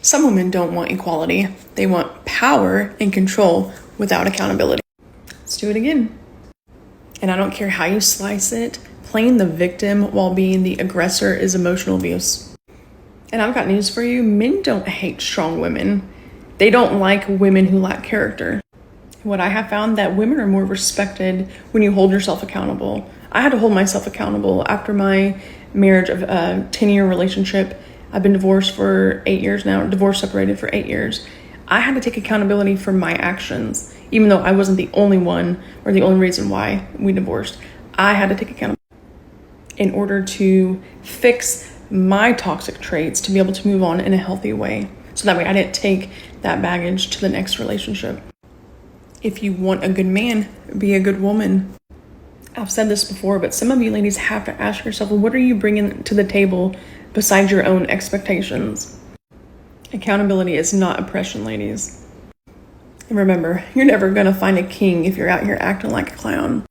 Some women don't want equality. They want power and control without accountability. Let's do it again. And I don't care how you slice it, playing the victim while being the aggressor is emotional abuse. And I've got news for you. Men don't hate strong women. They don't like women who lack character. What I have found that women are more respected when you hold yourself accountable. I had to hold myself accountable after my marriage of a 10-year relationship. I've been divorced for 8 years now, separated for 8 years. I had to take accountability for my actions, even though I wasn't the only one or the only reason why we divorced. I had to take accountability in order to fix my toxic traits to be able to move on in a healthy way. So that way I didn't take that baggage to the next relationship. If you want a good man, be a good woman. I've said this before, but some of you ladies have to ask yourself, well, what are you bringing to the table besides your own expectations? Accountability is not oppression, ladies. And remember, you're never gonna find a king if you're out here acting like a clown.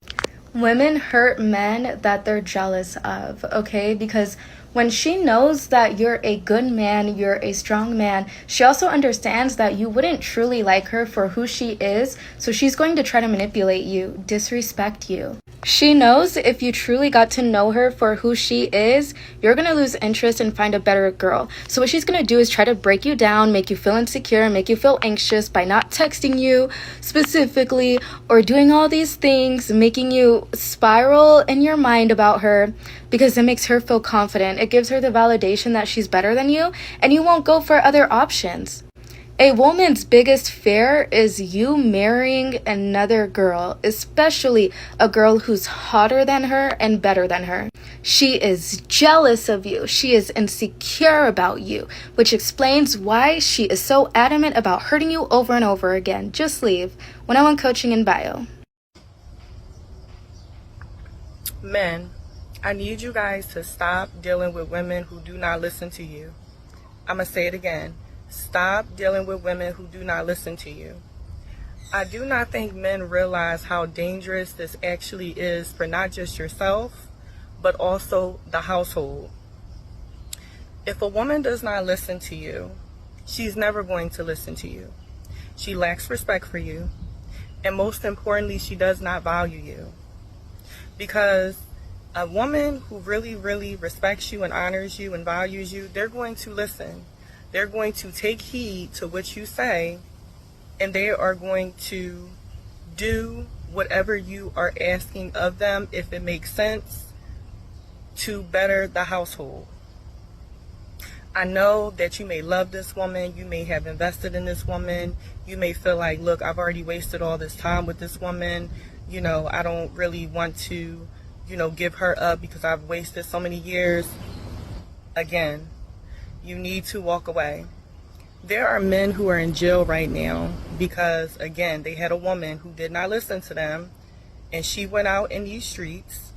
Women hurt men that they're jealous of, okay? Because when she knows that you're a good man, you're a strong man, she also understands that you wouldn't truly like her for who she is, so she's going to try to manipulate you, disrespect you. She knows if you truly got to know her for who she is, you're going to lose interest and find a better girl. So what she's going to do is try to break you down, make you feel insecure, make you feel anxious by not texting you specifically or doing all these things, making you spiral in your mind about her because it makes her feel confident. It gives her the validation that she's better than you and you won't go for other options. A woman's biggest fear is you marrying another girl, especially a girl who's hotter than her and better than her. She is jealous of you. She is insecure about you, which explains why she is so adamant about hurting you over and over again. Just leave. One-on-one coaching in bio. Men, I need you guys to stop dealing with women who do not listen to you. I'm going to say it again. Stop dealing with women who do not listen to you. I do not think men realize how dangerous this actually is for not just yourself, but also the household. If a woman does not listen to you, she's never going to listen to you. She lacks respect for you. And most importantly, she does not value you. Because a woman who really, really respects you and honors you and values you, they're going to listen. They're going to take heed to what you say, and they are going to do whatever you are asking of them, if it makes sense, to better the household. I know that you may love this woman, you may have invested in this woman, you may feel like, look, I've already wasted all this time with this woman, I don't really want to, give her up because I've wasted so many years. Again, you need to walk away. There are men who are in jail right now because, again, they had a woman who did not listen to them, and she went out in these streets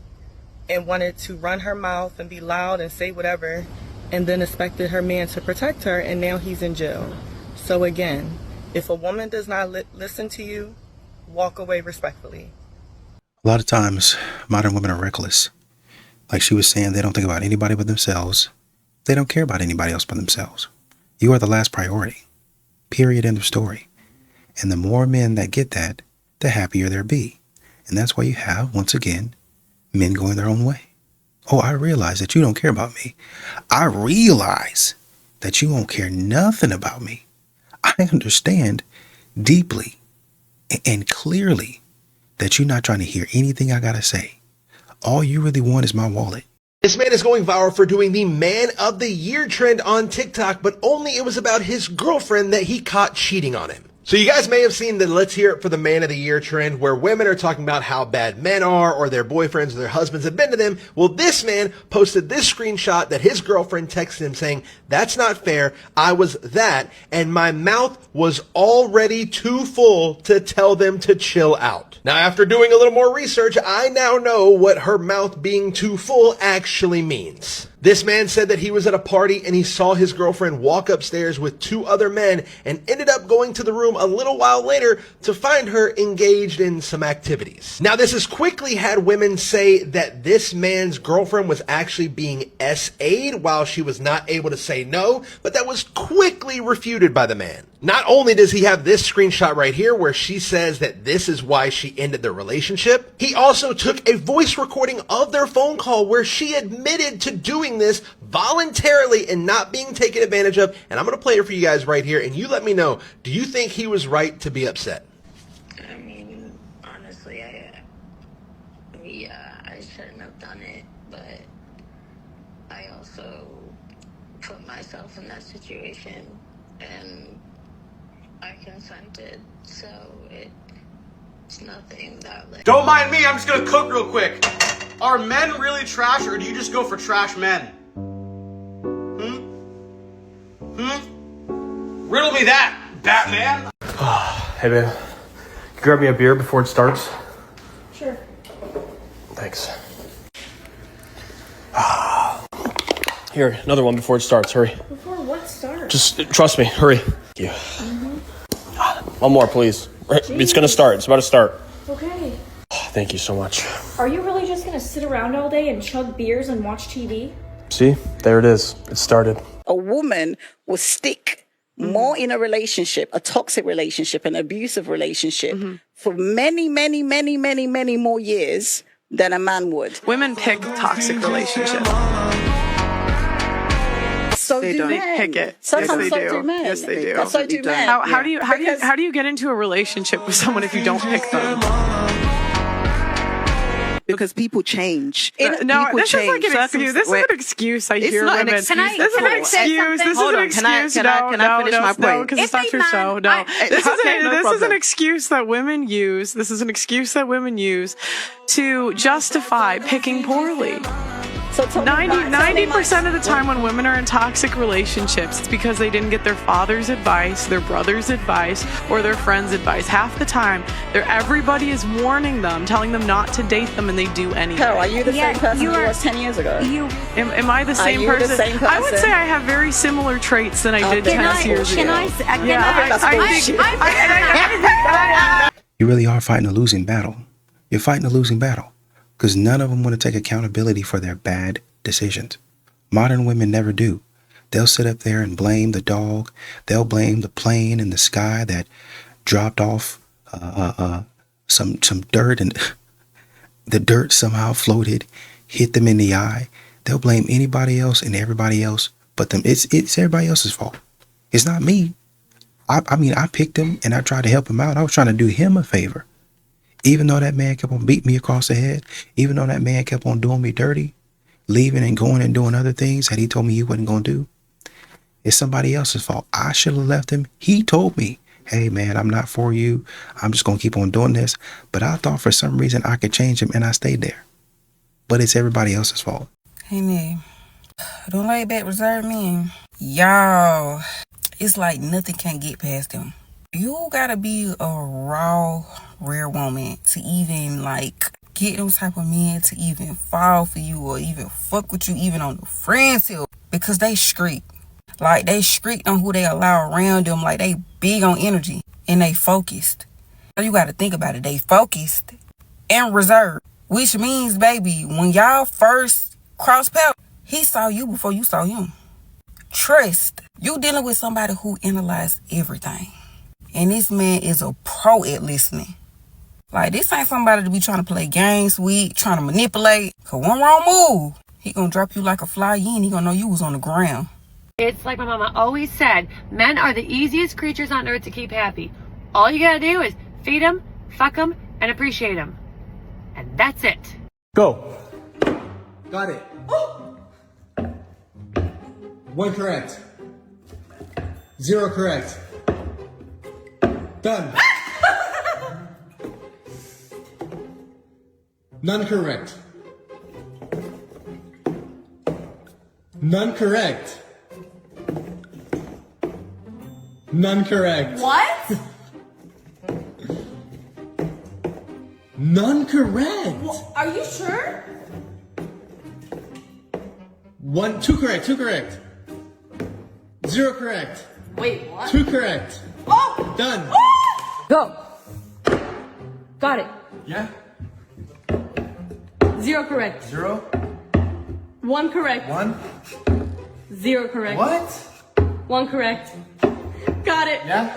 and wanted to run her mouth and be loud and say whatever, and then expected her man to protect her, and now he's in jail. So again, if a woman does not listen to you, walk away respectfully. A lot of times, modern women are reckless. Like she was saying, they don't think about anybody but themselves. They don't care about anybody else but themselves. You are the last priority. Period. End of story. And the more men that get that, the happier they'll be. And that's why you have, once again, men going their own way. Oh, I realize that you don't care about me. I realize that you won't care nothing about me. I understand deeply and clearly that you're not trying to hear anything I got to say. All you really want is my wallet. This man is going viral for doing the Man of the Year trend on TikTok, but only it was about his girlfriend that he caught cheating on him. So you guys may have seen the Let's Hear It for the Man of the Year trend where women are talking about how bad men are or their boyfriends or their husbands have been to them. Well, this man posted this screenshot that his girlfriend texted him saying, "That's not fair. I was that, and my mouth was already too full to tell them to chill out." Now, after doing a little more research, I now know what her mouth being too full actually means. This man said that he was at a party and he saw his girlfriend walk upstairs with 2 other men and ended up going to the room a little while later to find her engaged in some activities. Now, this has quickly had women say that this man's girlfriend was actually being SA'd while she was not able to say no, but that was quickly refuted by the man. Not only does he have this screenshot right here where she says that this is why she ended the relationship, he also took a voice recording of their phone call where she admitted to doing this voluntarily and not being taken advantage of. And I'm going to play it for you guys right here, and you let me know, do you think he was right to be upset? I mean, honestly, I shouldn't have done it, but I also put myself in that situation, and I consented, so it's nothing that, like... Don't mind me, I'm just gonna cook real quick. Are men really trash, or do you just go for trash men? Riddle me that, Batman! Hey, babe. Can you grab me a beer before it starts? Sure. Thanks. Here, another one before it starts. Hurry. Before what starts? Just trust me. Hurry. Thank you. One more, please. It's gonna start. It's about to start. Okay. Thank you so much. Are you really just gonna sit around all day and chug beers and watch TV? See? There it is. It started. A woman will stick more in a relationship, a toxic relationship, an abusive relationship, for many, many, many, many, many more years than a man would. Women pick toxic relationships. So They do don't. men. They pick it. Sometimes Yes, they so do. do men. Yes, they do. So do men. How do you get into a relationship with someone if you don't pick them? Because people change. No, People this is like change. an excuse. This is an excuse I hear not an women. excuse. This is an excuse. This is an excuse. Can I finish my point? No, because it's not true. So no, this is an excuse that women use. This is an excuse that women use to justify picking poorly. So 90% of the time when women are in toxic relationships, it's because they didn't get their father's advice, their brother's advice, or their friend's advice. Half the time, everybody is warning them, telling them not to date them, and they do anyway. Carol, are you the same person you was 10 years ago? Am I the same person? The same person? I would say I have very similar traits than I did 10 years ago. You really are fighting a losing battle. You're fighting a losing battle because none of them want to take accountability for their bad decisions. Modern women never do. They'll sit up there and blame the dog. They'll blame the plane in the sky that dropped off some dirt, and the dirt somehow floated, hit them in the eye. They'll blame anybody else and everybody else but them. It's everybody else's fault. It's not me. I mean, I picked him and I tried to help him out. I was trying to do him a favor. Even though that man kept on beating me across the head, even though that man kept on doing me dirty, leaving and going and doing other things that he told me he wasn't going to do, it's somebody else's fault. I should have left him. He told me, hey, man, I'm not for you. I'm just going to keep on doing this. But I thought for some reason I could change him, and I stayed there. But it's everybody else's fault. Hey, man, don't lay back reserve men. Y'all, it's like nothing can get past them. You gotta be a raw, rare woman to even, like, get those type of men to even fall for you or even fuck with you even on the friends hill. Because they street. Like, they street on who they allow around them. Like, they big on energy. And they focused. You gotta think about it. They focused and reserved. Which means, baby, when y'all first cross paths, he saw you before you saw him. Trust. You dealing with somebody who analyzed everything. And this man is a pro at listening. Like, this ain't somebody to be trying to play games with, trying to manipulate. Cause one wrong move, he gonna drop you like a fly in. He gonna know you was on the ground. It's like my mama always said, men are the easiest creatures on earth to keep happy. All you gotta do is feed them, fuck them, and appreciate them. And that's it. Go. Got it. One correct. 0 correct. Done. None correct. None correct. None correct. What? None correct. Well, are you sure? 2 correct, 2 correct. 0 correct. Wait, what? 2 correct. Oh! Done. Go. Got it. Yeah? 0 correct. 0. 1 correct. 1. 0 correct. What? 1 correct. Got it. Yeah?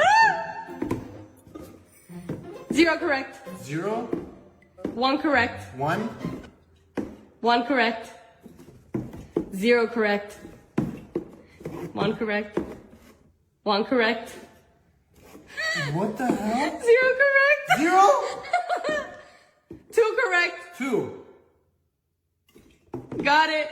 0 correct. 0. 1 correct. 1. 1 correct. 0 correct. 1 correct. 1 correct. What the hell? 0 correct. 0. 2 correct. 2. Got it.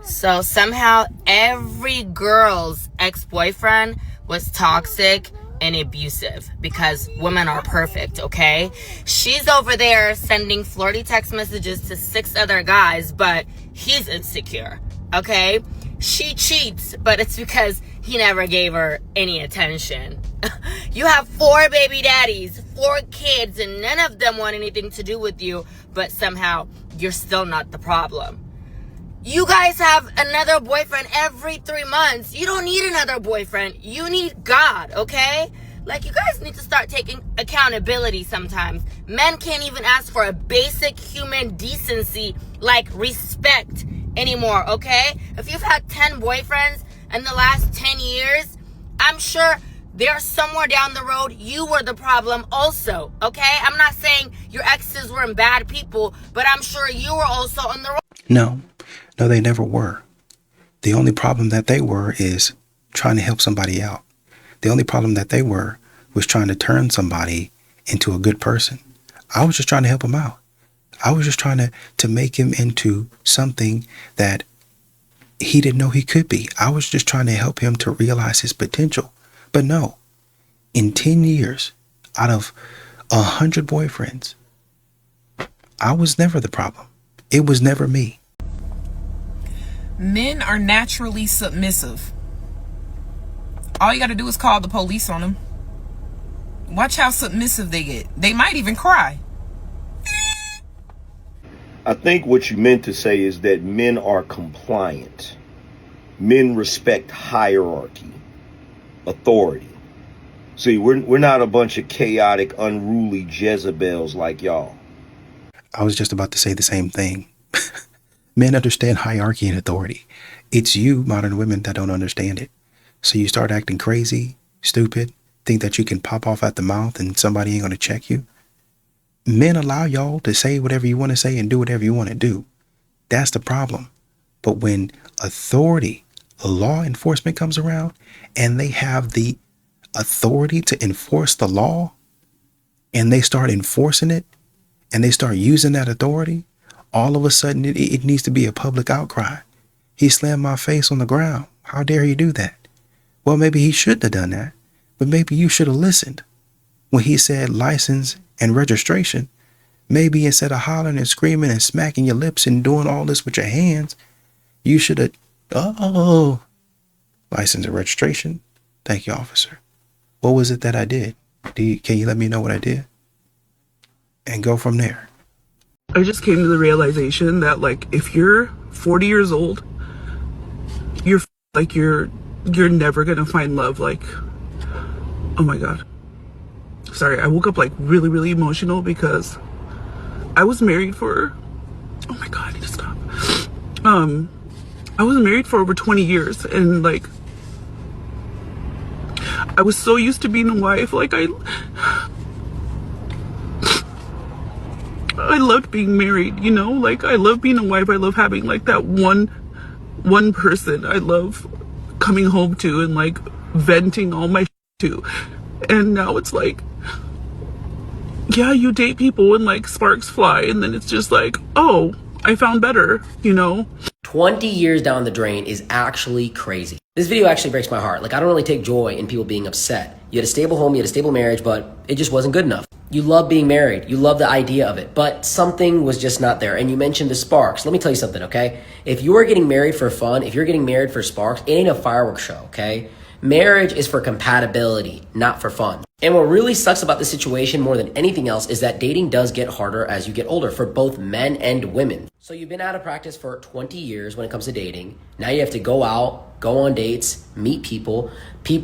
So somehow every girl's ex-boyfriend was toxic and abusive because women are perfect, okay? She's over there sending flirty text messages to 6 other guys, but he's insecure, okay? She cheats, but it's because he never gave her any attention. You have 4 baby daddies, 4 kids, and none of them want anything to do with you, but somehow you're still not the problem. You guys have another boyfriend every 3 months. You don't need another boyfriend. You need God, okay? Like, you guys need to start taking accountability sometimes. Men can't even ask for a basic human decency like respect anymore, okay? If you've had 10 boyfriends in the last 10 years, I'm sure they're somewhere down the road. You were the problem also, okay? I'm not saying your exes weren't bad people, but I'm sure you were also on the road. No, they never were. The only problem that they were is trying to help somebody out. The only problem that they were was trying to turn somebody into a good person. I was just trying to help him out. I was just trying to make him into something that he didn't know he could be. I was just trying to help him to realize his potential. But no, in 10 years, out of 100 boyfriends, I was never the problem. It was never me. Men are naturally submissive. All you got to do is call the police on them. Watch how submissive they get. They might even cry. I think what you meant to say is that men are compliant. Men respect hierarchy, authority. See, we're not a bunch of chaotic, unruly Jezebels like y'all. I was just about to say the same thing. Men understand hierarchy and authority. It's you, modern women, that don't understand it. So you start acting crazy, stupid, think that you can pop off at the mouth and somebody ain't going to check you. Men allow y'all to say whatever you want to say and do whatever you want to do. That's the problem. But when authority, law enforcement comes around and they have the authority to enforce the law and they start enforcing it and they start using that authority, all of a sudden it needs to be a public outcry. He slammed my face on the ground. How dare he do that? Well, maybe he shouldn't have done that, but maybe you should have listened. When he said license and registration, maybe instead of hollering and screaming and smacking your lips and doing all this with your hands, you should have, license and registration. Thank you, officer. What was it that I did? Can you let me know what I did? And go from there. I just came to the realization that, like, if you're 40 years old, you're never gonna find love. Like, oh my God. Sorry, I woke up like really, really emotional because I was married for, oh my God, I need to stop. I was married for over 20 years and like, I was so used to being a wife. Like I loved being married, you know, like I love being a wife. I love having like that one person I love coming home to and like venting all my to. And now it's like, yeah, you date people and like sparks fly and then it's just like, oh, I found better, you know? 20 years down the drain is actually crazy. This video actually breaks my heart. Like, I don't really take joy in people being upset. You had a stable home, you had a stable marriage, but it just wasn't good enough. You love being married. You love the idea of it, but something was just not there. And you mentioned the sparks. Let me tell you something, okay? If you are getting married for fun, if you're getting married for sparks, it ain't a fireworks show, okay? Marriage is for compatibility, not for fun. And what really sucks about this situation more than anything else is that dating does get harder as you get older for both men and women. So you've been out of practice for 20 years when it comes to dating. Now you have to go out, go on dates, meet people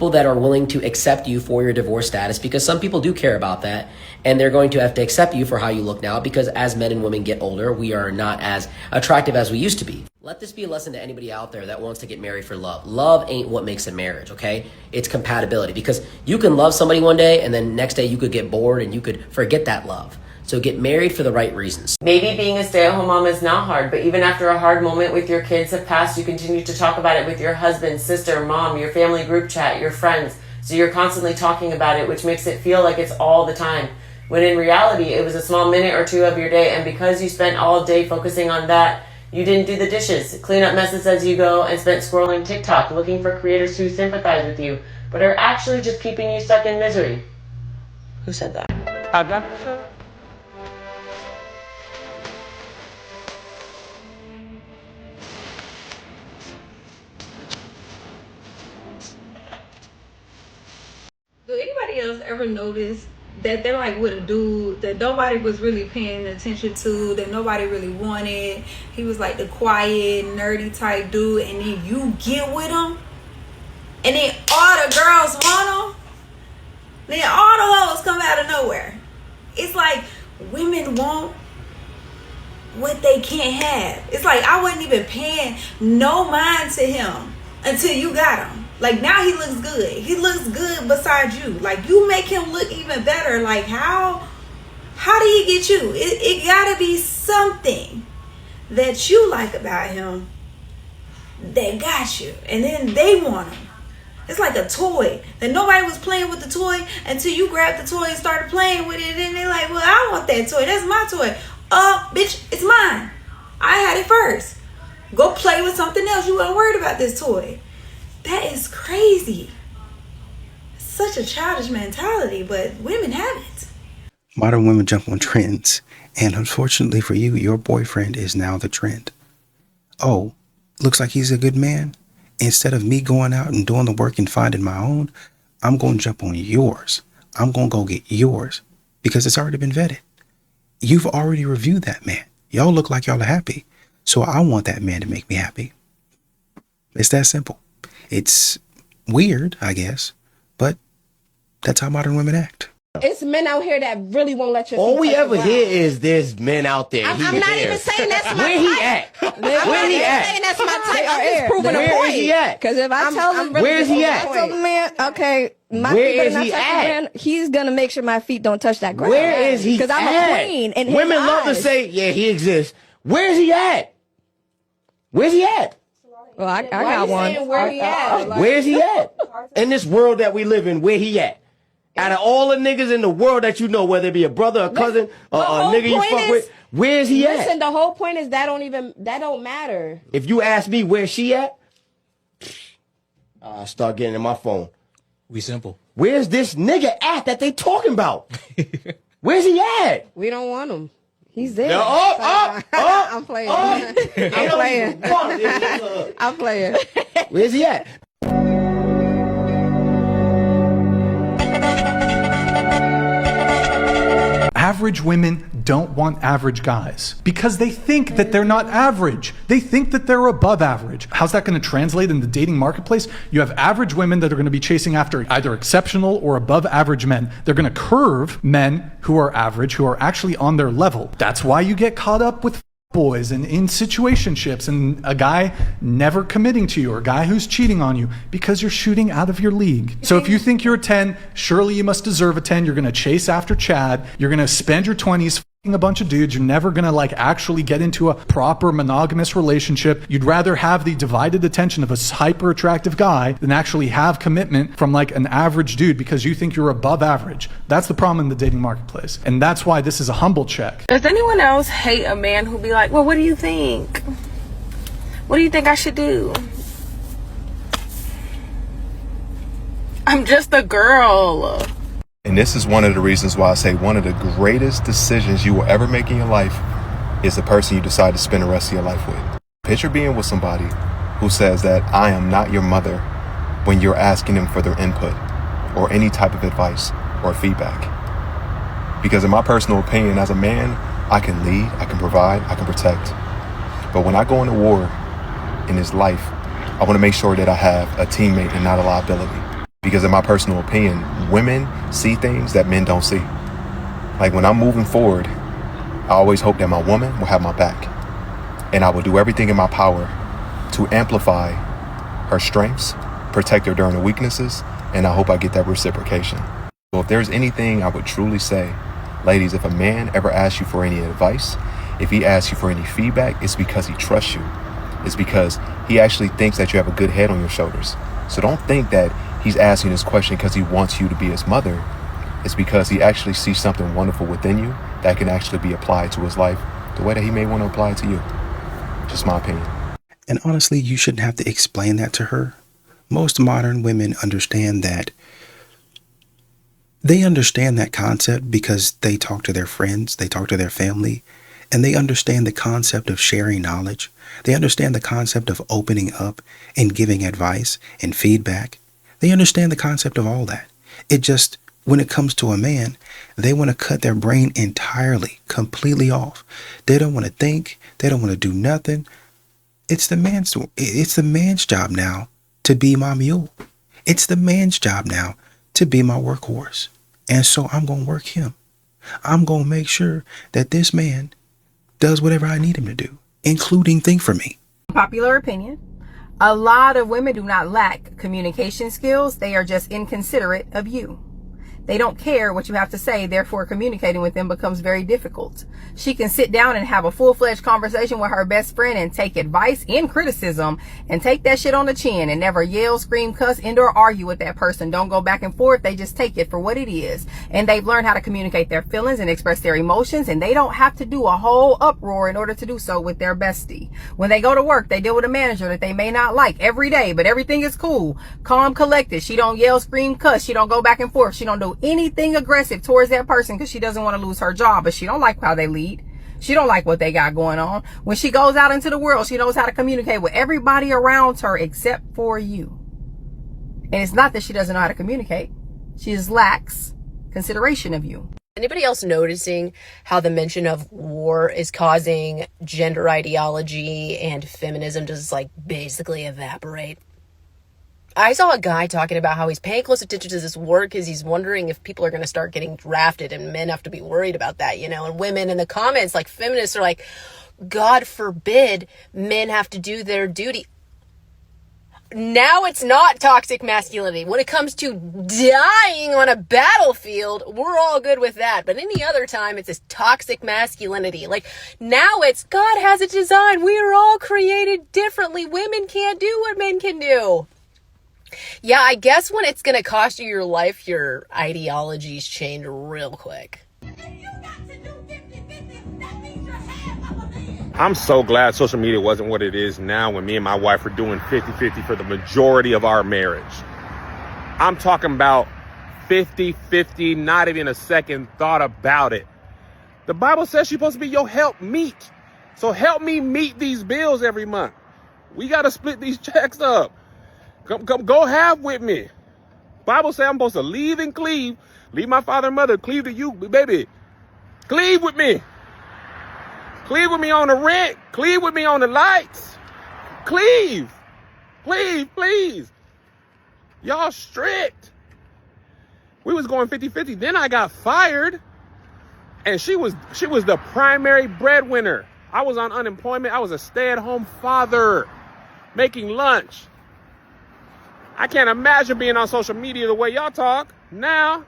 that are willing to accept you for your divorce status, because some people do care about that, and they're going to have to accept you for how you look now, because as men and women get older, we are not as attractive as we used to be. Let this be a lesson to anybody out there that wants to get married for love. Love ain't what makes a marriage, okay? It's compatibility, because you can love somebody one day and then next day you could get bored and you could forget that love. So get married for the right reasons. Maybe being a stay-at-home mom is not hard, but even after a hard moment with your kids have passed, you continue to talk about it with your husband, sister, mom, your family group chat, your friends. So you're constantly talking about it, which makes it feel like it's all the time. When in reality, it was a small minute or two of your day, and because you spent all day focusing on that, you didn't do the dishes, clean up messes as you go, and spent scrolling TikTok looking for creators who sympathize with you, but are actually just keeping you stuck in misery. Who said that? Do anybody else ever notice that they're like with a dude that nobody was really paying attention to, that nobody really wanted? He was like the quiet, nerdy type dude, and then you get with him, and then all the girls want him, then all the hoes come out of nowhere. It's like women want what they can't have. It's like I wasn't even paying no mind to him until you got him. Like now he looks good. He looks good beside you. Like you make him look even better. Like how did he get you? It gotta be something that you like about him that got you. And then they want him. It's like a toy that nobody was playing with the toy until you grabbed the toy and started playing with it. And they're like, well, I want that toy. That's my toy. Bitch, it's mine. I had it first. Go play with something else. You weren't worried about this toy. That is crazy. Such a childish mentality, but women have it. Modern women jump on trends, and unfortunately for you, your boyfriend is now the trend. Oh, looks like he's a good man. Instead of me going out and doing the work and finding my own, I'm going to jump on yours. I'm going to go get yours because it's already been vetted. You've already reviewed that man. Y'all look like y'all are happy. So I want that man to make me happy. It's that simple. It's weird, I guess, but that's how modern women act. It's men out here that really won't let you. All we ever hear is there's men out there. I'm not even saying that's my Where he at? Where he at? Saying that's my type. I'm just proving a point. Where is he at? Because if I tell him, where is he at? I tell the man, okay, my where feet better is not he touch at? the ground. He's gonna make sure my feet don't touch that ground. Where is he at? Because I'm a queen. In Women his love to eyes. say, yeah, he exists. Where is he at? Where's he at? Well, I got one. Where he at? Where's he at? In this world that we live in, where he at? Out of all the niggas in the world that you know, whether it be a brother, a cousin, or a nigga you fuck with, where's he at? Listen, the whole point is that don't matter. If you ask me where she at, I start getting in my phone. We simple. Where's this nigga at that they talking about? Where's he at? We don't want him. He's there. No, I'm playing. I'm playing. I'm playing. Where's he at? Average women don't want average guys because they think that they're not average. They think that they're above average. How's that going to translate in the dating marketplace? You have average women that are going to be chasing after either exceptional or above average men. They're going to curve men who are average, who are actually on their level. That's why you get caught up with boys and in situationships and a guy never committing to you or a guy who's cheating on you because you're shooting out of your league. So if you think you're a 10, surely you must deserve a 10. You're going to chase after Chad. You're going to spend your 20s fucking a bunch of dudes. You're never going to like actually get into a proper monogamous relationship. You'd rather have the divided attention of a hyper attractive guy than actually have commitment from like an average dude because you think you're above average. That's the problem in the dating marketplace. And that's why this is a humble check. Does anyone else hate a man who be like, well, what do you think? What do you think I should do? I'm just a girl. And this is one of the reasons why I say one of the greatest decisions you will ever make in your life is the person you decide to spend the rest of your life with. Picture being with somebody who says that I am not your mother when you're asking them for their input or any type of advice. or feedback. Because in my personal opinion, as a man, I can lead, I can provide, I can protect. But when I go into war in this life, I want to make sure that I have a teammate and not a liability. Because in my personal opinion, women see things that men don't see. Like when I'm moving forward, I always hope that my woman will have my back. And I will do everything in my power to amplify her strengths, protect her during the weaknesses, and I hope I get that reciprocation. So if there's anything I would truly say, ladies, if a man ever asks you for any advice, if he asks you for any feedback, it's because he trusts you. It's because he actually thinks that you have a good head on your shoulders. So don't think that he's asking this question because he wants you to be his mother. It's because he actually sees something wonderful within you that can actually be applied to his life the way that he may want to apply it to you. Just my opinion. And honestly, you shouldn't have to explain that to her. Most modern women understand that. They understand that concept because they talk to their friends, they talk to their family, and they understand the concept of sharing knowledge. They understand the concept of opening up and giving advice and feedback. They understand the concept of all that. It just, when it comes to a man, they want to cut their brain entirely, completely off. They don't want to think. They don't want to do nothing. It's the man's job now to be my mule. It's the man's job now to be my workhorse. And so I'm going to work him. I'm going to make sure that this man does whatever I need him to do, including think for me. Popular opinion. A lot of women do not lack communication skills. They are just inconsiderate of you. They don't care what you have to say, therefore communicating with them becomes very difficult. She can sit down and have a full-fledged conversation with her best friend and take advice and criticism and take that shit on the chin and never yell, scream, cuss, and or argue with that person. Don't go back and forth. They just take it for what it is. And they've learned how to communicate their feelings and express their emotions, and they don't have to do a whole uproar in order to do so with their bestie. When they go to work, they deal with a manager that they may not like every day, but everything is cool, calm, collected. She don't yell, scream, cuss. She don't go back and forth. She don't do anything aggressive towards that person because she doesn't want to lose her job, but she don't like how they lead. She don't like what they got going on. When she goes out into the world, she knows how to communicate with everybody around her except for you. And it's not that she doesn't know how to communicate. She just lacks consideration of you. Anybody else noticing how the mention of war is causing gender ideology and feminism to just like basically evaporate? I saw a guy talking about how he's paying close attention to this war because he's wondering if people are going to start getting drafted and men have to be worried about that, you know, and women in the comments, like feminists are like, God forbid men have to do their duty. Now it's not toxic masculinity. When it comes to dying on a battlefield, we're all good with that. But any other time, it's this toxic masculinity. Like now it's God has a design. We are all created differently. Women can't do what men can do. Yeah, I guess when it's going to cost you your life, your ideologies change real quick. I'm so glad social media wasn't what it is now when me and my wife are doing 50-50 for the majority of our marriage. I'm talking about 50-50, not even a second thought about it. The Bible says she's supposed to be your helpmeet. So help me meet these bills every month. We got to split these checks up. Come, go half with me. Bible says I'm supposed to leave and cleave. Leave my father and mother, cleave to you, baby. Cleave with me. Cleave with me on the rent. Cleave with me on the lights. Cleave. Please. Y'all strict. We was going 50-50. Then I got fired. And she was the primary breadwinner. I was on unemployment. I was a stay-at-home father making lunch. I can't imagine being on social media the way y'all talk now.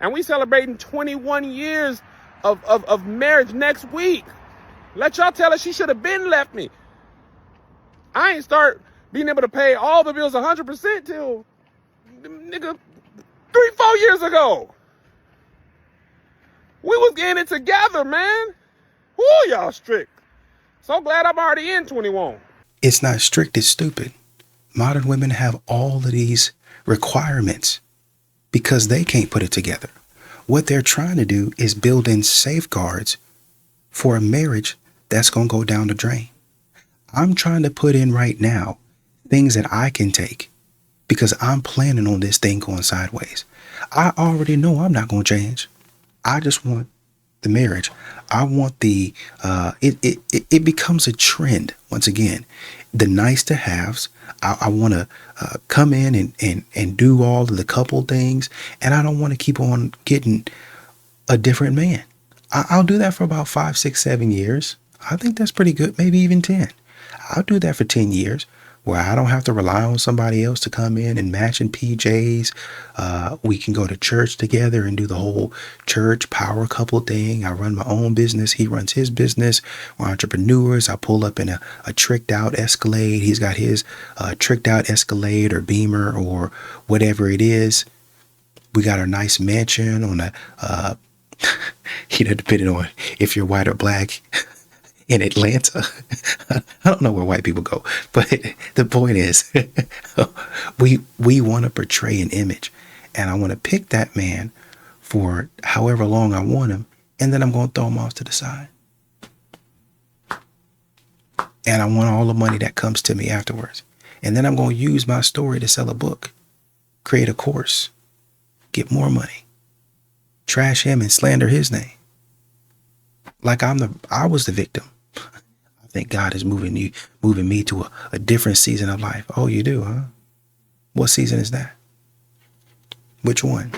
And we celebrating 21 years of marriage next week. Let y'all tell her she should have been left me. I ain't start being able to pay all the bills 100% till, nigga, 3-4 years ago. We was getting it together, man. Woo, y'all strict. So glad I'm already in 21. It's not strict, it's stupid. Modern women have all of these requirements because they can't put it together. What they're trying to do is build in safeguards for a marriage that's going to go down the drain. I'm trying to put in right now things that I can take because I'm planning on this thing going sideways. I already know I'm not going to change. I just want the marriage. I want the, it becomes a trend once again. The nice to haves. I want to come in and do all of the couple things. And I don't want to keep on getting a different man. I'll do that for about 5, 6, 7 years. I think that's pretty good. Maybe even 10. I'll do that for 10 years where I don't have to rely on somebody else to come in and match in PJs. We can go to church together and do the whole church power couple thing. I run my own business. He runs his business. We're entrepreneurs. I pull up in a tricked out Escalade. He's got his tricked out Escalade or Beamer or whatever it is. We got our nice mansion on a, depending on if you're white or black. In Atlanta. I don't know where white people go, but the point is we want to portray an image, and I want to pick that man for however long I want him, and then I'm going to throw him off to the side. And I want all the money that comes to me afterwards. And then I'm going to use my story to sell a book, create a course, get more money, trash him and slander his name. Like I was the victim. I think God is moving me to a different season of life. Oh, you do, huh? What season is that? Which one?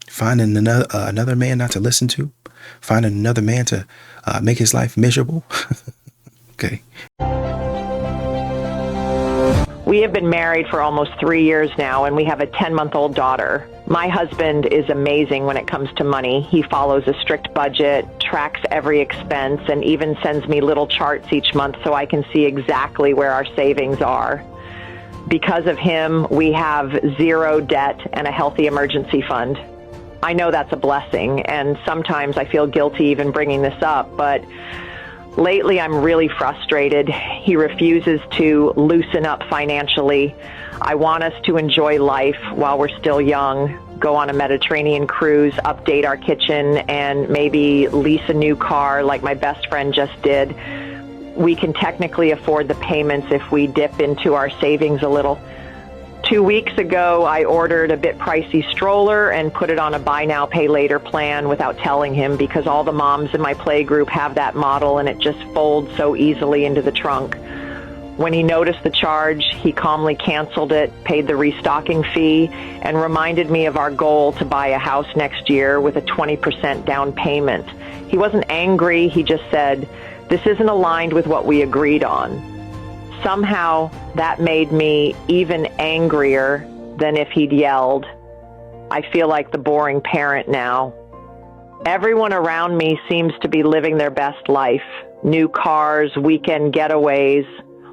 Finding another man not to listen to? Finding another man to make his life miserable? Okay. We have been married for almost 3 years now, and we have a 10-month-old daughter. My husband is amazing when it comes to money. He follows a strict budget, tracks every expense, and even sends me little charts each month so I can see exactly where our savings are. Because of him, we have 0 debt and a healthy emergency fund. I know that's a blessing, and sometimes I feel guilty even bringing this up, but lately I'm really frustrated. He refuses to loosen up financially. I want us to enjoy life while we're still young, go on a Mediterranean cruise, update our kitchen, and maybe lease a new car like my best friend just did. We can technically afford the payments if we dip into our savings a little. 2 weeks ago, I ordered a bit pricey stroller and put it on a buy now, pay later plan without telling him because all the moms in my play group have that model and it just folds so easily into the trunk. When he noticed the charge, he calmly canceled it, paid the restocking fee, and reminded me of our goal to buy a house next year with a 20% down payment. He wasn't angry, he just said, "This isn't aligned with what we agreed on." Somehow, that made me even angrier than if he'd yelled. I feel like the boring parent now. Everyone around me seems to be living their best life. New cars, weekend getaways,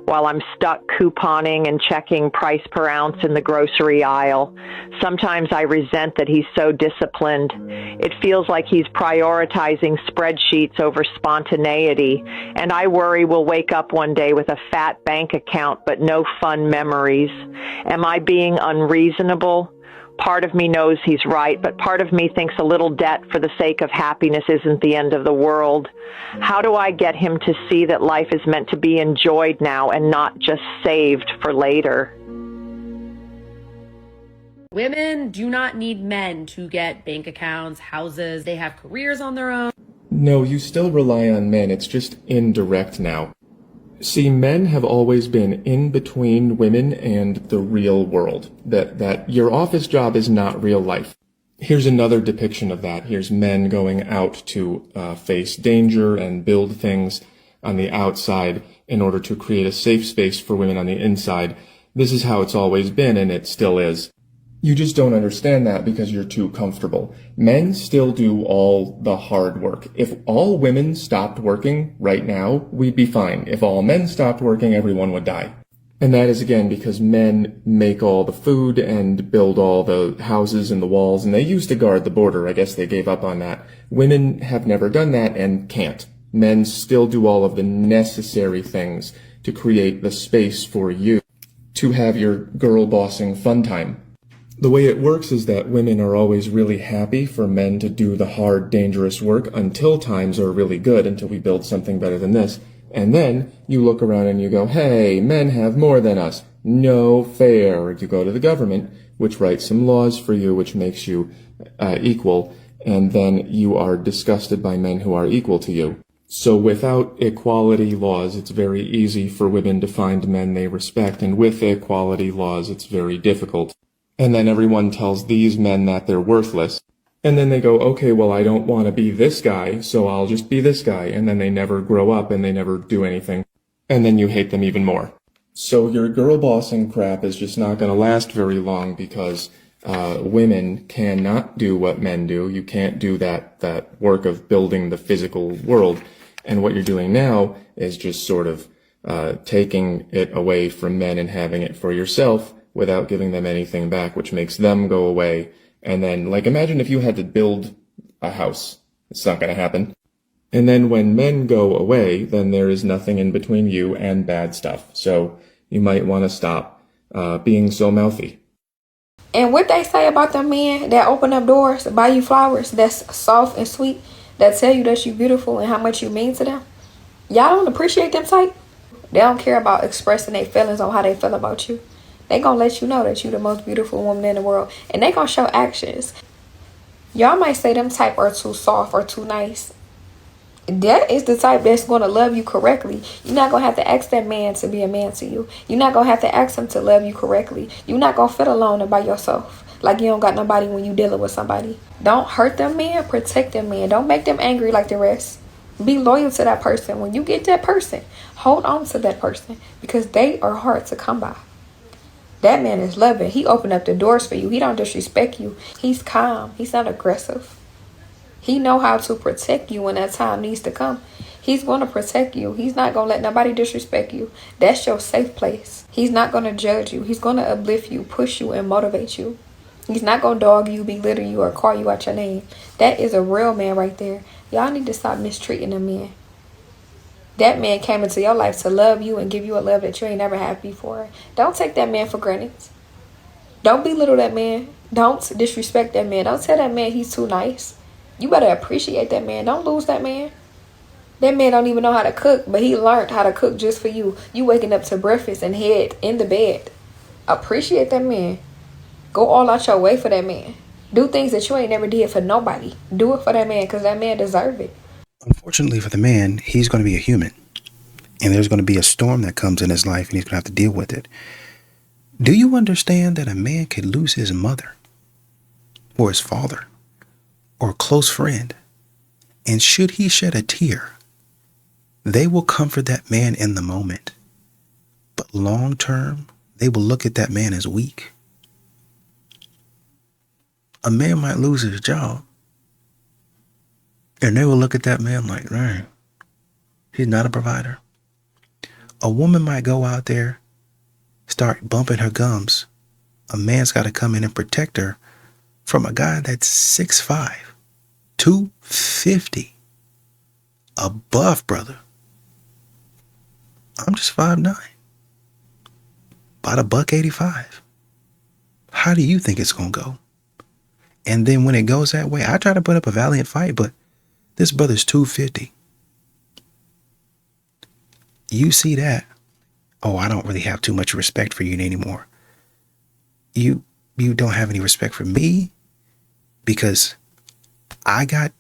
while I'm stuck couponing and checking price per ounce in the grocery aisle. Sometimes I resent that he's so disciplined. It feels like he's prioritizing spreadsheets over spontaneity, and I worry we'll wake up one day with a fat bank account but no fun memories. Am I being unreasonable? Part of me knows he's right, but part of me thinks a little debt for the sake of happiness isn't the end of the world. How do I get him to see that life is meant to be enjoyed now and not just saved for later? Women do not need men to get bank accounts, houses. They have careers on their own. No, you still rely on men. It's just indirect now. See, men have always been in between women and the real world. That your office job is not real life. Here's another depiction of that. Here's men going out to face danger and build things on the outside in order to create a safe space for women on the inside. This is how it's always been, and it still is. You just don't understand that because you're too comfortable. Men still do all the hard work. If all women stopped working right now, we'd be fine. If all men stopped working, everyone would die. And that is again because men make all the food and build all the houses and the walls, and they used to guard the border. I guess they gave up on that. Women have never done that and can't. Men still do all of the necessary things to create the space for you to have your girl bossing fun time. The way it works is that women are always really happy for men to do the hard, dangerous work until times are really good, until we build something better than this. And then you look around and you go, hey, men have more than us. no fair. You go to the government, which writes some laws for you, which makes you equal, and then you are disgusted by men who are equal to you. So without equality laws, it's very easy for women to find men they respect, and with equality laws, it's very difficult. And then everyone tells these men that they're worthless. And then they go, okay, well, I don't want to be this guy, so I'll just be this guy. And then they never grow up and they never do anything. And then you hate them even more. So your girl bossing crap is just not going to last very long because women cannot do what men do. You can't do that work of building the physical world. And what you're doing now is just sort of taking it away from men and having it for yourself without giving them anything back, which makes them go away. And then, like, imagine if you had to build a house. It's not going to happen. And then when men go away, then there is nothing in between you and bad stuff. So you might want to stop being so mouthy. And what they say about them men that open up doors, buy you flowers, that's soft and sweet, that tell you that you're beautiful and how much you mean to them, y'all don't appreciate them type. They don't care about expressing their feelings on how they feel about you. They gonna let you know that you're the most beautiful woman in the world. And they gonna show actions. Y'all might say them type are too soft or too nice. That is the type that's gonna love you correctly. You're not gonna have to ask that man to be a man to you. You're not gonna have to ask him to love you correctly. You're not gonna feel alone and by yourself. Like you don't got nobody when you dealing with somebody. Don't hurt them men, protect them men. Don't make them angry like the rest. Be loyal to that person. When you get that person, hold on to that person because they are hard to come by. That man is loving. He opened up the doors for you. He don't disrespect you. He's calm. He's not aggressive. He know how to protect you when that time needs to come. He's going to protect you. He's not going to let nobody disrespect you. That's your safe place. He's not going to judge you. He's going to uplift you, push you, and motivate you. He's not going to dog you, belittle you, or call you out your name. That is a real man right there. Y'all need to stop mistreating them men. That man came into your life to love you and give you a love that you ain't never had before. Don't take that man for granted. Don't belittle that man. Don't disrespect that man. Don't tell that man he's too nice. You better appreciate that man. Don't lose that man. That man don't even know how to cook, but he learned how to cook just for you. You waking up to breakfast and head in the bed. Appreciate that man. Go all out your way for that man. Do things that you ain't never did for nobody. Do it for that man because that man deserve it. Unfortunately for the man, he's going to be a human. And there's going to be a storm that comes in his life and he's going to have to deal with it. Do you understand that a man could lose his mother or his father or a close friend? And should he shed a tear, they will comfort that man in the moment. But long term, they will look at that man as weak. A man might lose his job. And they will look at that man like, dang, he's not a provider. A woman might go out there, start bumping her gums. A man's got to come in and protect her from a guy that's 6'5", 250. A buff brother. I'm just 5'9". About $185. How do you think it's going to go? And then when it goes that way, I try to put up a valiant fight, but this brother's 250. You see that? Oh, I don't really have too much respect for you anymore. You don't have any respect for me because I got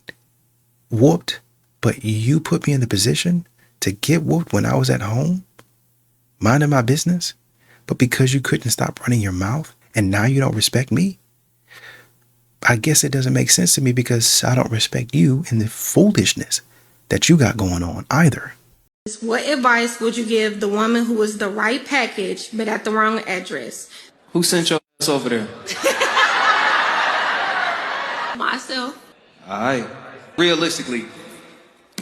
whooped, but you put me in the position to get whooped when I was at home, minding my business, but because you couldn't stop running your mouth and now you don't respect me? I guess it doesn't make sense to me because I don't respect you and the foolishness that you got going on either. What advice would you give the woman who was the right package but at the wrong address? Who sent your ass over there? Myself. Alright. Realistically,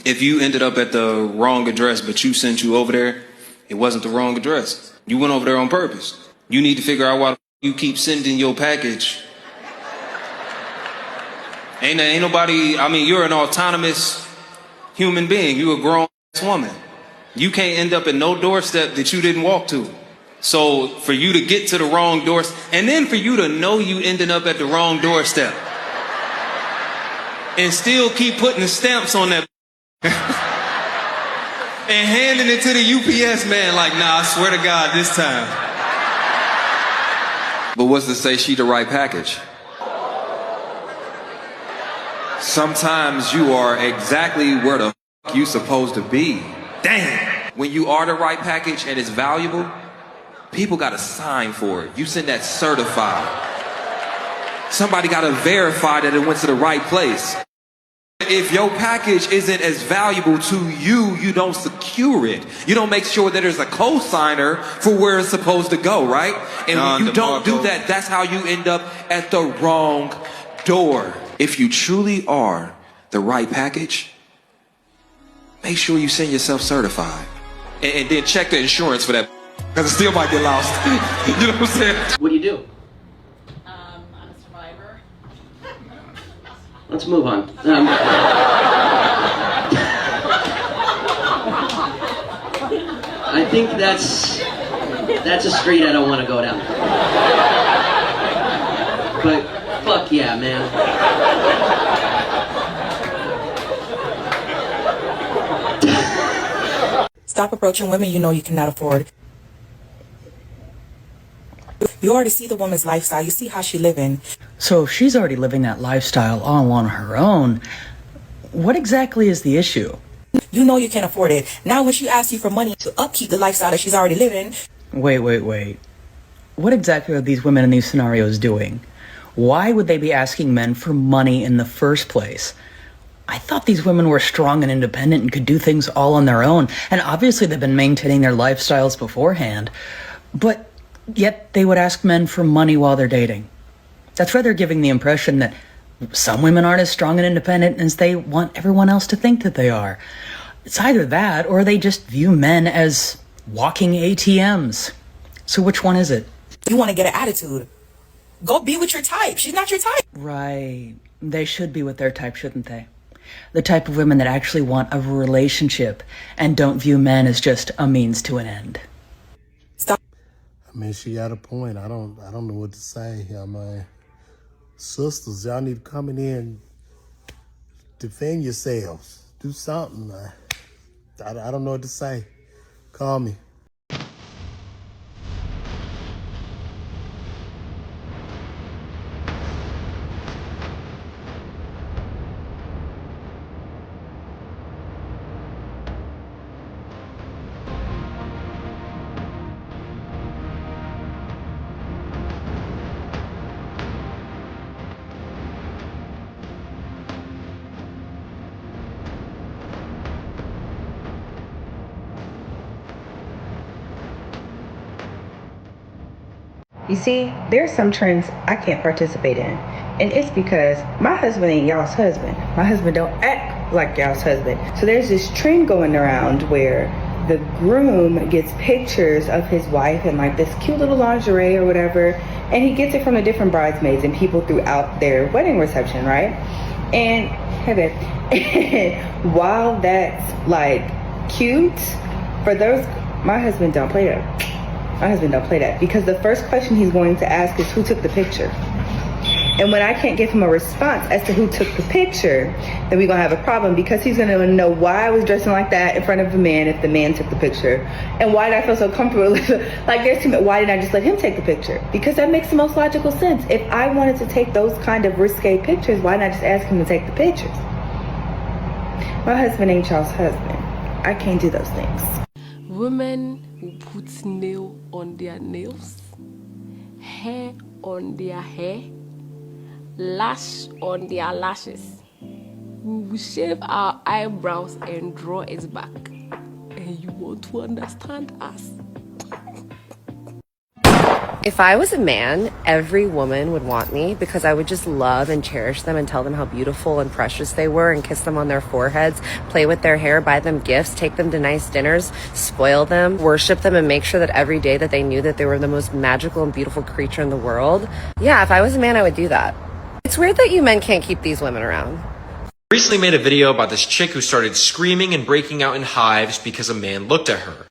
if you ended up at the wrong address but you sent you over there, it wasn't the wrong address. You went over there on purpose. You need to figure out why you keep sending your package. Ain't nobody, I mean, you're an autonomous human being. You're a grown woman. You can't end up at no doorstep that you didn't walk to. So for you to get to the wrong doors, and then for you to know you ending up at the wrong doorstep, and still keep putting the stamps on that and handing it to the UPS man like, nah, I swear to God, this time. But what's to say she the right package? Sometimes you are exactly where the f you supposed to be. Damn! When you are the right package and it's valuable, people gotta sign for it. You send that certified. Somebody gotta verify that it went to the right place. If your package isn't as valuable to you, you don't secure it. You don't make sure that there's a co-signer for where it's supposed to go, right? And when you don't do that, that's how you end up at the wrong door. If you truly are the right package, make sure you send yourself certified. And then check the insurance for that, because it still might get lost. You know what I'm saying? What do you do? I'm a survivor. Let's move on. I think that's a street I don't want to go down. But fuck yeah, man. Stop approaching women you know you cannot afford. You already see the woman's lifestyle. You see how she living. So if she's already living that lifestyle all on her own, what exactly is the issue? You know you can't afford it. Now when she asks you for money to upkeep the lifestyle that she's already living. Wait. What exactly are these women in these scenarios doing? Why would they be asking men for money in the first place? I thought these women were strong and independent and could do things all on their own. And obviously they've been maintaining their lifestyles beforehand. But yet they would ask men for money while they're dating. That's rather giving the impression that some women aren't as strong and independent as they want everyone else to think that they are. It's either that or they just view men as walking ATMs. So which one is it? You want to get an attitude. Go be with your type. She's not your type. Right. They should be with their type, shouldn't they? The type of women that actually want a relationship and don't view men as just a means to an end. Stop. I mean, she got a point. I don't know what to say. I mean, sisters, y'all need to come in here and defend yourselves. Do something. I don't know what to say. Call me. You see, there's some trends I can't participate in. And it's because my husband ain't y'all's husband. My husband don't act like y'all's husband. So there's this trend going around where the groom gets pictures of his wife in like this cute little lingerie or whatever. And he gets it from the different bridesmaids and people throughout their wedding reception, right? And hey babe, while that's like cute, for those, my husband don't play that. My husband don't play that, because the first question he's going to ask is who took the picture. And when I can't give him a response as to who took the picture, then we're gonna have a problem, because he's gonna know why I was dressing like that in front of a man if the man took the picture, and why did I feel so comfortable. Like there's too much. Why didn't I just let him take the picture? Because that makes the most logical sense. If I wanted to take those kind of risque pictures, why not just ask him to take the pictures? My husband ain't y'all's husband. I can't do those things. Women who put nail on their nails, hair on their hair, lash on their lashes. We will shave our eyebrows and draw it back. And you want to understand us. If I was a man, every woman would want me, because I would just love and cherish them and tell them how beautiful and precious they were and kiss them on their foreheads, play with their hair, buy them gifts, take them to nice dinners, spoil them, worship them, and make sure that every day that they knew that they were the most magical and beautiful creature in the world. Yeah, if I was a man, I would do that. It's weird that you men can't keep these women around. Recently made a video about this chick who started screaming and breaking out in hives because a man looked at her.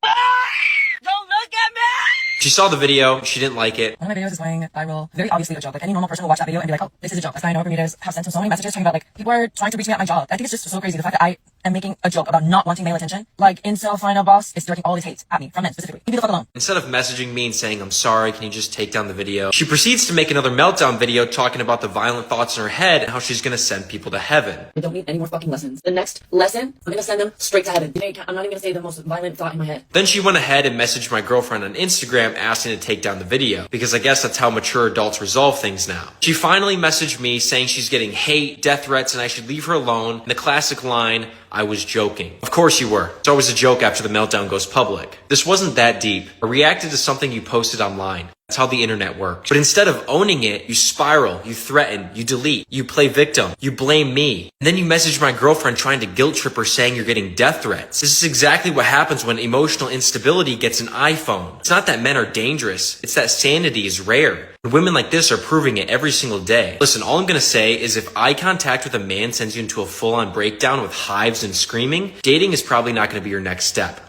She saw the video, she didn't like it. One of my videos is going viral. Very obviously a joke. Like any normal person will watch that video and be like, oh, this is a joke. That's why I know for me to have sent him so many messages talking about like, people are trying to reach me at my job. I think it's just so crazy. The fact that and making a joke about not wanting male attention, like incel final boss is directing all his hate at me from men specifically. Leave me the fuck alone. Instead of messaging me and saying, I'm sorry, can you just take down the video? She proceeds to make another meltdown video talking about the violent thoughts in her head and how she's gonna send people to heaven. I don't need any more fucking lessons. The next lesson, I'm gonna send them straight to heaven. I'm not even gonna say the most violent thought in my head. Then she went ahead and messaged my girlfriend on Instagram asking to take down the video, because I guess that's how mature adults resolve things now. She finally messaged me saying she's getting hate, death threats, and I should leave her alone. And the classic line, I was joking. Of course you were. It's always a joke after the meltdown goes public. This wasn't that deep. I reacted to something you posted online. That's how the internet works. But instead of owning it, you spiral, you threaten, you delete, you play victim, you blame me. And then you message my girlfriend trying to guilt trip her saying you're getting death threats. This is exactly what happens when emotional instability gets an iPhone. It's not that men are dangerous. It's that sanity is rare. And women like this are proving it every single day. Listen, all I'm gonna say is if eye contact with a man sends you into a full-on breakdown with hives and screaming, dating is probably not gonna be your next step.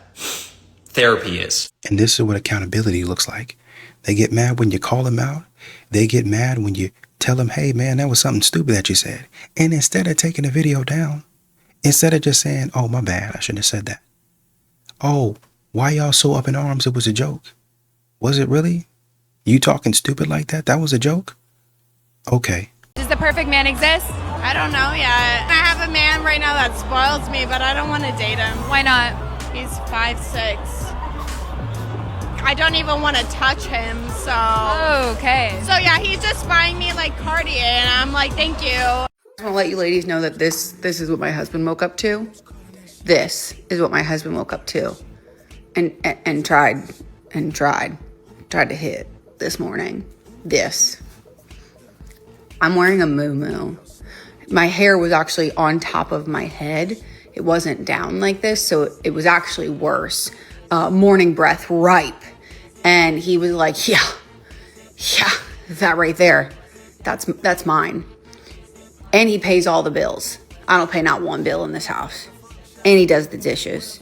Therapy is. And this is what accountability looks like. They get mad when you call them out. They get mad when you tell them, hey, man, that was something stupid that you said. And instead of taking the video down, instead of just saying, oh, my bad, I shouldn't have said that. Oh, why y'all so up in arms? It was a joke. Was it really? You talking stupid like that? That was a joke? Okay. Does the perfect man exist? I don't know yet. I have a man right now that spoils me, but I don't want to date him. Why not? He's 5'6". I don't even want to touch him, so... Oh, okay. So yeah, he's just buying me like Cartier, and I'm like, thank you. I want to let you ladies know that this is what my husband woke up to. This is what my husband woke up to. And tried to hit this morning. This. I'm wearing a muumuu. My hair was actually on top of my head. It wasn't down like this, so it was actually worse. Morning breath ripe. And he was like, yeah, that right there, that's mine. And he pays all the bills. I don't pay not one bill in this house. And he does the dishes.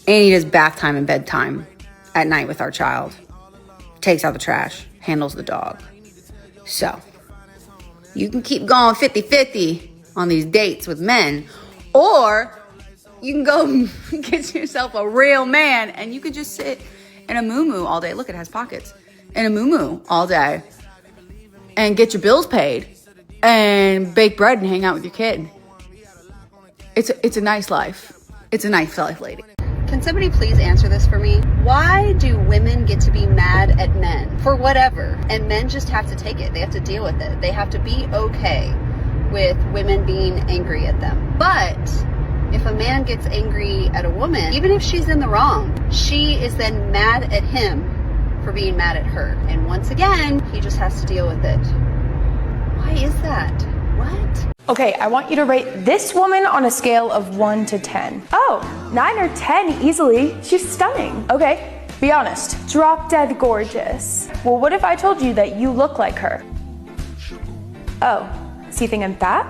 And he does bath time and bedtime at night with our child. Takes out the trash, handles the dog. So, you can keep going 50-50 on these dates with men, or you can go get yourself a real man and you could just sit in a muumuu all day. Look, it has pockets. In a muumuu all day and get your bills paid and bake bread and hang out with your kid. It's a nice life. It's a nice life, lady. Can somebody please answer this for me? Why do women get to be mad at men for whatever, and men just have to take it? They have to deal with it. They have to be okay with women being angry at them. But if a man gets angry at a woman, even if she's in the wrong, she is then mad at him for being mad at her. And once again, he just has to deal with it. Why is that? What? Okay, I want you to rate this woman on a scale of 1 to 10. Oh, 9 or 10 easily. She's stunning. Okay, be honest. Drop dead gorgeous. Well, what if I told you that you look like her? Oh, so you think I'm fat?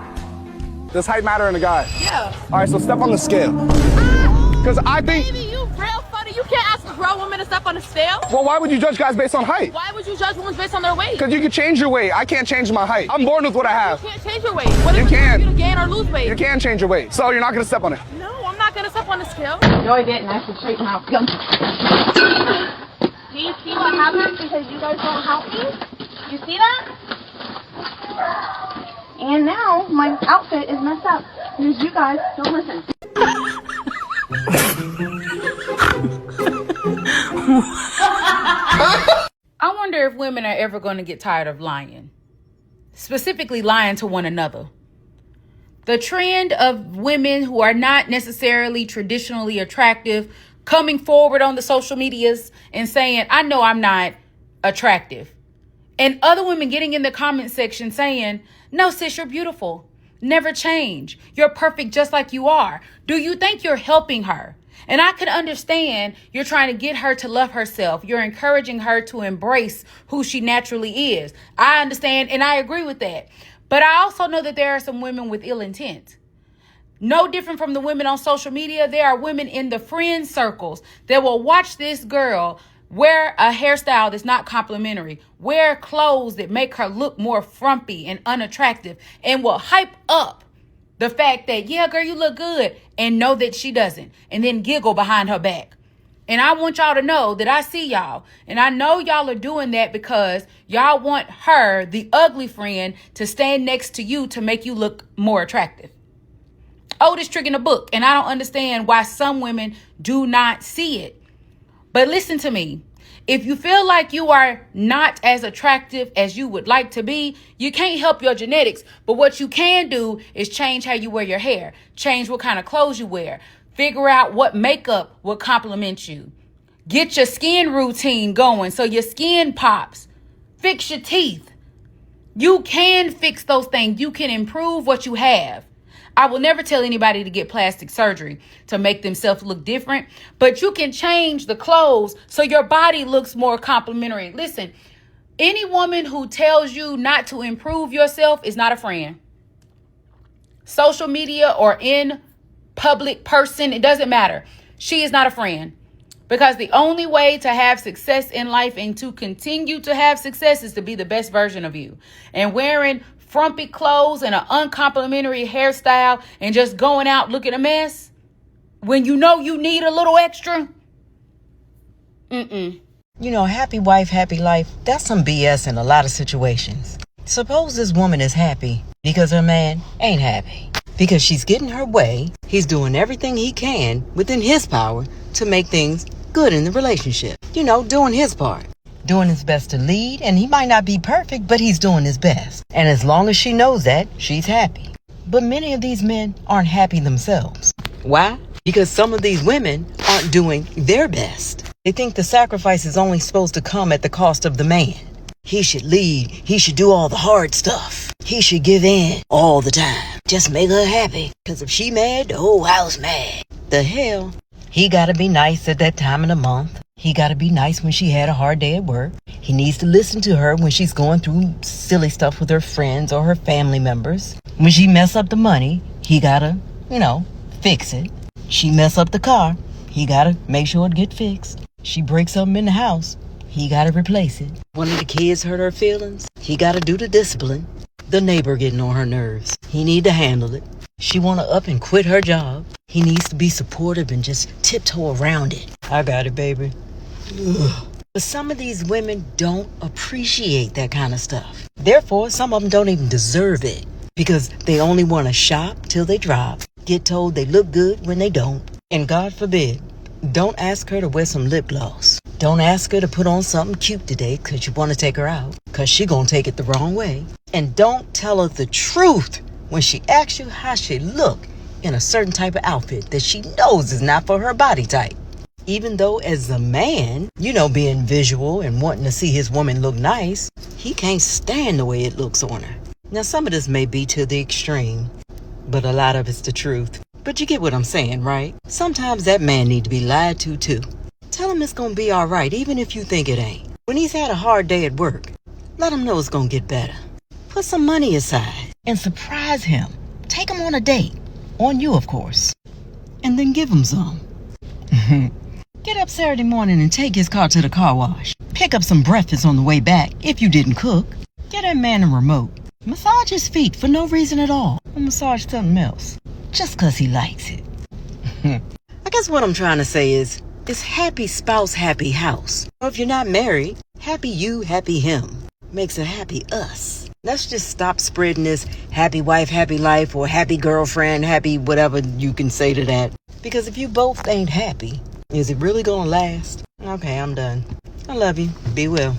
Does height matter in a guy? Yeah. All right, so step on the scale. Because I think... Baby, you real funny. You can't ask a grown woman to step on a scale. Well, why would you judge guys based on height? Why would you judge women based on their weight? Because you can change your weight. I can't change my height. I'm born with what I have. You can't change your weight. What you if can. You to gain or lose weight? You can change your weight. So you're not going to step on it? No, I'm not going to step on the scale. No, I didn't. I should straighten out. Do you see what happens because you guys don't help me? You see that? And now my outfit is messed up because you guys don't listen. I wonder if women are ever going to get tired of lying, specifically lying to one another. The trend of women who are not necessarily traditionally attractive coming forward on the social medias and saying, I know I'm not attractive. And other women getting in the comment section saying, no, sis, you're beautiful. Never change. You're perfect just like you are. Do you think you're helping her? And I can understand you're trying to get her to love herself. You're encouraging her to embrace who she naturally is. I understand and I agree with that. But I also know that there are some women with ill intent. No different from the women on social media. There are women in the friend circles that will watch this girl wear a hairstyle that's not complimentary, wear clothes that make her look more frumpy and unattractive, and will hype up The fact that, yeah, girl, you look good, and know that she doesn't, and then giggle behind her back. And I want y'all to know that I see y'all. And I know y'all are doing that because y'all want her, the ugly friend, to stand next to you to make you look more attractive. Oldest trick in the book. And I don't understand why some women do not see it. But listen to me. If you feel like you are not as attractive as you would like to be, you can't help your genetics. But what you can do is change how you wear your hair. Change what kind of clothes you wear. Figure out what makeup will compliment you. Get your skin routine going so your skin pops. Fix your teeth. You can fix those things. You can improve what you have. I will never tell anybody to get plastic surgery to make themselves look different, but you can change the clothes so your body looks more complimentary. Listen, any woman who tells you not to improve yourself is not a friend. Social media or in public person, it doesn't matter. She is not a friend, because the only way to have success in life and to continue to have success is to be the best version of you. And wearing frumpy clothes and an uncomplimentary hairstyle and just going out looking a mess when you know you need a little extra. You know, happy wife, happy life, that's some BS in a lot of situations. Suppose this woman is happy because her man ain't happy. Because she's getting her way, he's doing everything he can within his power to make things good in the relationship. You know, doing his part. Doing his best to lead, and he might not be perfect, but he's doing his best. And as long as she knows that, she's happy. But many of these men aren't happy themselves. Why? Because some of these women aren't doing their best. They think the sacrifice is only supposed to come at the cost of the man. He should lead. He should do all the hard stuff. He should give in all the time. Just make her happy. Because if she mad, the whole house mad. The hell? He gotta be nice at that time of the month. He gotta be nice when she had a hard day at work. He needs to listen to her when she's going through silly stuff with her friends or her family members. When she mess up the money, he gotta, fix it. She mess up the car, he gotta make sure it get fixed. She breaks something in the house, he gotta replace it. One of the kids hurt her feelings, he gotta do the discipline. The neighbor getting on her nerves, he need to handle it. She wanna up and quit her job, he needs to be supportive and just tiptoe around it. I got it, baby. Ugh. But some of these women don't appreciate that kind of stuff. Therefore, some of them don't even deserve it. Because they only want to shop till they drop, get told they look good when they don't. And God forbid, don't ask her to wear some lip gloss. Don't ask her to put on something cute today because you want to take her out. Because she gonna take it the wrong way. And don't tell her the truth when she asks you how she look in a certain type of outfit that she knows is not for her body type. Even though as a man, being visual and wanting to see his woman look nice, he can't stand the way it looks on her. Now, some of this may be to the extreme, but a lot of it's the truth. But you get what I'm saying, right? Sometimes that man need to be lied to, too. Tell him it's gonna be all right, even if you think it ain't. When he's had a hard day at work, let him know it's gonna get better. Put some money aside and surprise him. Take him on a date. On you, of course. And then give him some. Get up Saturday morning and take his car to the car wash. Pick up some breakfast on the way back if you didn't cook. Get that man a remote. Massage his feet for no reason at all. Or massage something else. Just 'cause he likes it. I guess what I'm trying to say is, it's happy spouse, happy house. Or if you're not married, happy you, happy him. Makes a happy us. Let's just stop spreading this happy wife, happy life, or happy girlfriend, happy whatever you can say to that. Because if you both ain't happy, is it really gonna last? Okay, I'm done. I love you. Be well.